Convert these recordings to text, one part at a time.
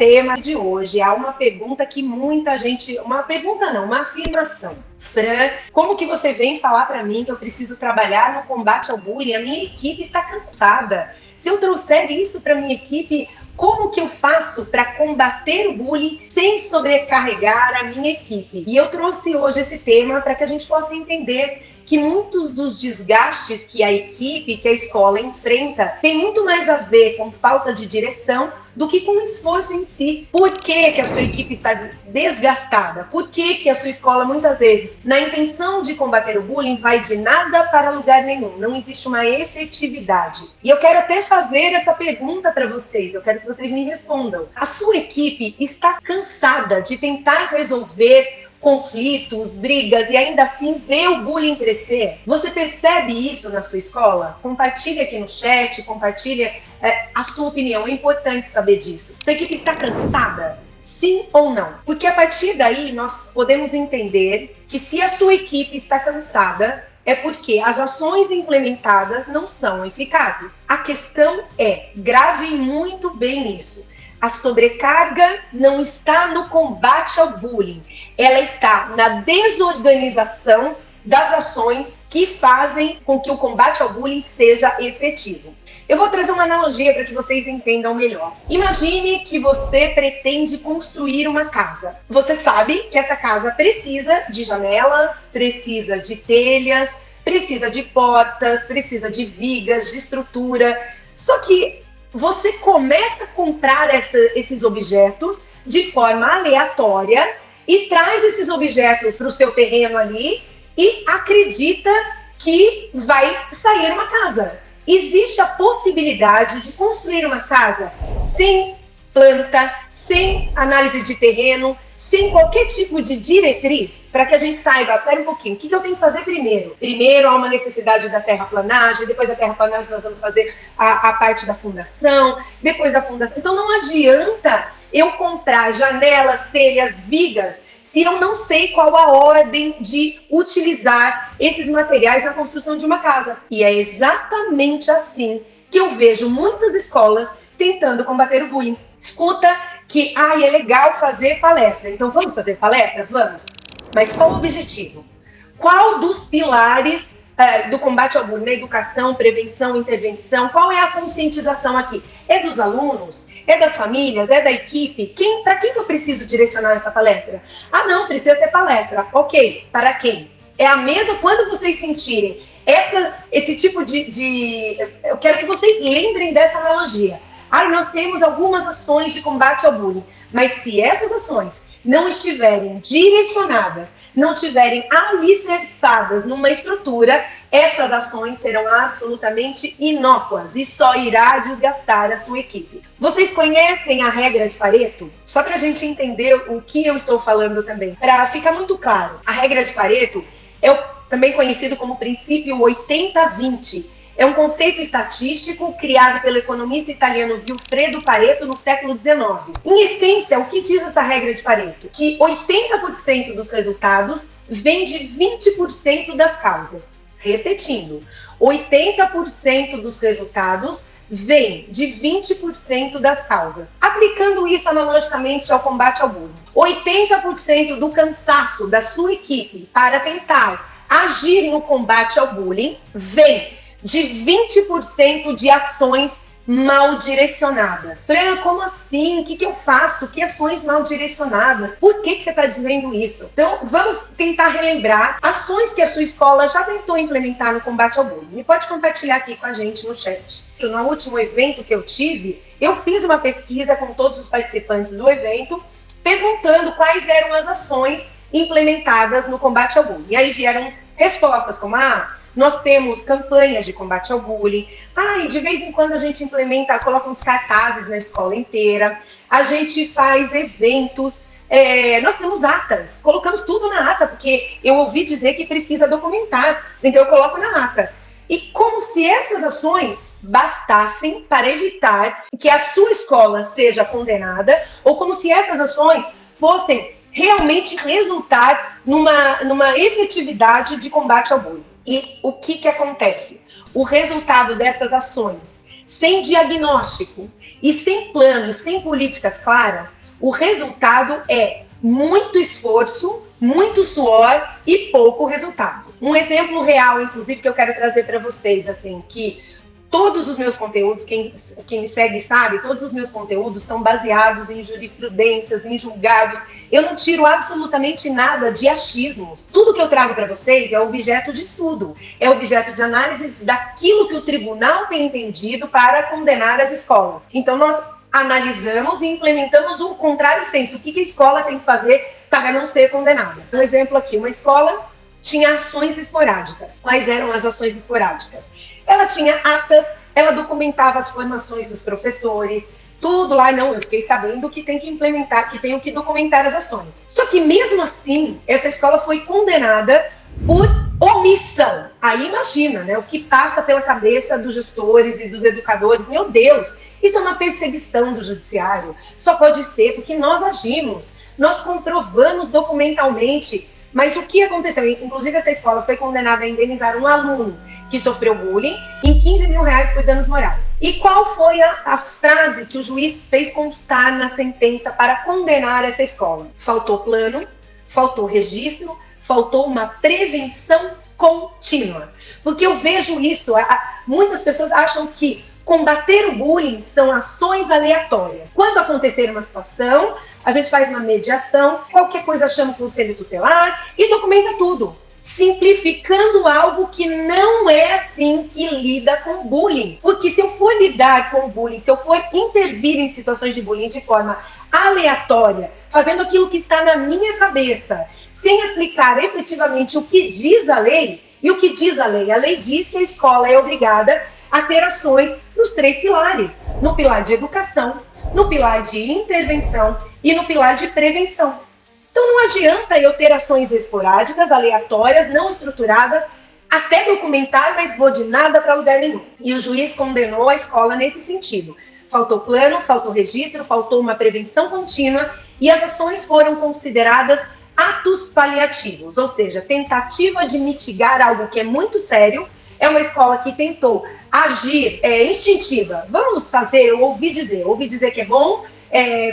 tema de hoje há uma pergunta que muita gente... Uma pergunta não, uma afirmação. Fran, como que você vem falar para mim que eu preciso trabalhar no combate ao bullying? A minha equipe está cansada. Se eu trouxer isso para minha equipe, como que eu faço para combater o bullying sem sobrecarregar a minha equipe? E eu trouxe hoje esse tema para que a gente possa entender que muitos dos desgastes que a equipe, que a escola enfrenta, tem muito mais a ver com falta de direção do que com o esforço em si. Por que a sua equipe está desgastada? Por que a sua escola, muitas vezes, na intenção de combater o bullying, vai de nada para lugar nenhum? Não existe uma efetividade. E eu quero até fazer essa pergunta para vocês. Eu quero que vocês me respondam. A sua equipe está cansada de tentar resolver conflitos, brigas e ainda assim ver o bullying crescer? Você percebe isso na sua escola? Compartilhe aqui no chat, compartilhe a sua opinião, é importante saber disso. Sua equipe está cansada? Sim ou não? Porque a partir daí nós podemos entender que se a sua equipe está cansada, é porque as ações implementadas não são eficazes. A questão é, gravem muito bem isso. A sobrecarga não está no combate ao bullying, ela está na desorganização das ações que fazem com que o combate ao bullying seja efetivo. Eu vou trazer uma analogia para que vocês entendam melhor. Imagine que você pretende construir uma casa. Você sabe que essa casa precisa de janelas, precisa de telhas, precisa de portas, precisa de vigas, de estrutura. Só que você começa a comprar esses objetos de forma aleatória e traz esses objetos para o seu terreno ali e acredita que vai sair uma casa. Existe a possibilidade de construir uma casa sem planta, sem análise de terreno, sem qualquer tipo de diretriz, para que a gente saiba, pera um pouquinho, o que eu tenho que fazer primeiro? Primeiro há uma necessidade da terraplanagem, depois da terraplanagem nós vamos fazer a parte da fundação, depois da fundação. Então não adianta eu comprar janelas, telhas, vigas, se eu não sei qual a ordem de utilizar esses materiais na construção de uma casa. E é exatamente assim que eu vejo muitas escolas tentando combater o bullying. Escuta que é legal fazer palestra. Então vamos fazer palestra? Vamos. Mas qual o objetivo? Qual dos pilares do combate ao bullying, da educação, prevenção, intervenção, qual é a conscientização aqui? É dos alunos? É das famílias? É da equipe? Para quem que eu preciso direcionar essa palestra? Não, precisa ter palestra. Ok, para quem? É a mesma quando vocês sentirem esse tipo de... Eu quero que vocês lembrem dessa analogia. Nós temos algumas ações de combate ao bullying, mas se essas ações não estiverem direcionadas, não estiverem alicerçadas numa estrutura, essas ações serão absolutamente inócuas e só irá desgastar a sua equipe. Vocês conhecem a regra de Pareto? Só para a gente entender o que eu estou falando também, para ficar muito claro. A regra de Pareto é também conhecido como princípio 80-20. É um conceito estatístico criado pelo economista italiano Vilfredo Pareto no século XIX. Em essência, o que diz essa regra de Pareto? Que 80% dos resultados vem de 20% das causas. Repetindo, 80% dos resultados vem de 20% das causas. Aplicando isso analogicamente ao combate ao bullying. 80% do cansaço da sua equipe para tentar agir no combate ao bullying vem de 20% de ações mal direcionadas. Fran, como assim? O que eu faço? Que ações mal direcionadas? Por que você está dizendo isso? Então, vamos tentar relembrar ações que a sua escola já tentou implementar no combate ao bullying. E pode compartilhar aqui com a gente no chat. No último evento que eu tive, eu fiz uma pesquisa com todos os participantes do evento, perguntando quais eram as ações implementadas no combate ao bullying. E aí vieram respostas como, nós temos campanhas de combate ao bullying. E de vez em quando a gente implementa, coloca uns cartazes na escola inteira. A gente faz eventos. Nós temos atas. Colocamos tudo na ata, porque eu ouvi dizer que precisa documentar. Então eu coloco na ata. E como se essas ações bastassem para evitar que a sua escola seja condenada, ou como se essas ações fossem realmente resultar numa efetividade de combate ao bullying. E o que acontece? O resultado dessas ações, sem diagnóstico E sem plano, sem políticas claras, o resultado é muito esforço, muito suor e pouco resultado. Um exemplo real, inclusive, que eu quero trazer para vocês, assim, que todos os meus conteúdos, quem me segue sabe, todos os meus conteúdos são baseados em jurisprudências, em julgados. Eu não tiro absolutamente nada de achismos. Tudo que eu trago para vocês é objeto de estudo, é objeto de análise daquilo que o tribunal tem entendido para condenar as escolas. Então, nós analisamos e implementamos o contrário senso. O que a escola tem que fazer para não ser condenada? Um exemplo aqui, uma escola tinha ações esporádicas. Quais eram as ações esporádicas? Ela tinha atas, ela documentava as formações dos professores, tudo lá. Não, eu fiquei sabendo que tem que implementar, que tem que documentar as ações. Só que mesmo assim, essa escola foi condenada por omissão. Aí imagina, né, o que passa pela cabeça dos gestores e dos educadores. Meu Deus, isso é uma perseguição do judiciário. Só pode ser porque nós agimos, nós comprovamos documentalmente. Mas o que aconteceu? Inclusive, essa escola foi condenada a indenizar um aluno que sofreu bullying em R$15 mil por danos morais. E qual foi a frase que o juiz fez constar na sentença para condenar essa escola? Faltou plano, faltou registro, faltou uma prevenção contínua. Porque eu vejo isso, muitas pessoas acham que combater o bullying são ações aleatórias. Quando acontecer uma situação, a gente faz uma mediação, qualquer coisa chama o conselho tutelar e documenta tudo, simplificando algo que não é assim que lida com bullying. Porque se eu for lidar com bullying, se eu for intervir em situações de bullying de forma aleatória, fazendo aquilo que está na minha cabeça, sem aplicar efetivamente o que diz a lei, e o que diz a lei? A lei diz que a escola é obrigada a ter ações nos 3 pilares. No pilar de educação, no pilar de intervenção e no pilar de prevenção. Então não adianta eu ter ações esporádicas, aleatórias, não estruturadas, até documentar, mas vou de nada para lugar nenhum. E o juiz condenou a escola nesse sentido. Faltou plano, faltou registro, faltou uma prevenção contínua e as ações foram consideradas atos paliativos, ou seja, tentativa de mitigar algo que é muito sério. É uma escola que tentou agir instintiva. Vamos fazer, eu ouvi dizer que é bom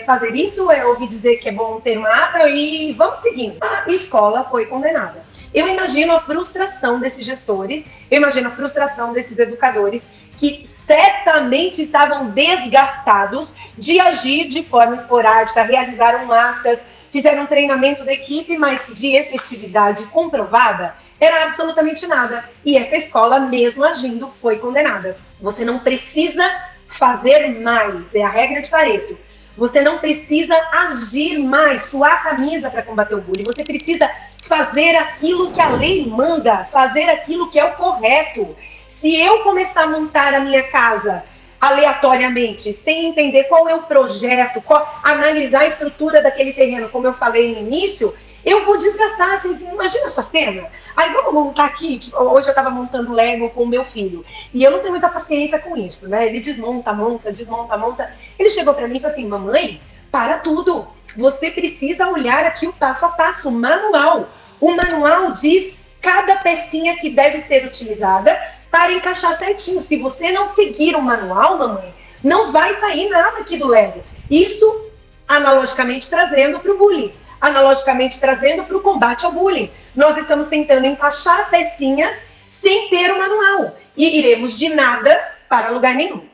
fazer isso, eu ouvi dizer que é bom ter uma ata e vamos seguindo. A escola foi condenada. Eu imagino a frustração desses gestores, eu imagino a frustração desses educadores que certamente estavam desgastados de agir de forma esporádica, realizaram atas, fizeram um treinamento da equipe, mas de efetividade comprovada era absolutamente nada. E essa escola, mesmo agindo, foi condenada. Você não precisa fazer mais, é a regra de Pareto. Você não precisa agir mais, suar a camisa para combater o bullying. Você precisa fazer aquilo que a lei manda, fazer aquilo que é o correto. Se eu começar a montar a minha casa aleatoriamente, sem entender qual é o projeto, analisar a estrutura daquele terreno, como eu falei no início, eu vou desgastar, assim, imagina essa cena. Aí vamos montar aqui, tipo, hoje eu estava montando Lego com o meu filho, e eu não tenho muita paciência com isso, né? Ele desmonta, monta, desmonta, monta. Ele chegou para mim e falou assim, mamãe, para tudo, você precisa olhar aqui o passo a passo, o manual. O manual diz cada pecinha que deve ser utilizada para encaixar certinho. Se você não seguir o manual, mamãe, não vai sair nada aqui do Lego. Isso, analogicamente, trazendo para o bullying. Analogicamente, trazendo para o combate ao bullying. Nós estamos tentando encaixar pecinhas sem ter o manual. E iremos de nada para lugar nenhum.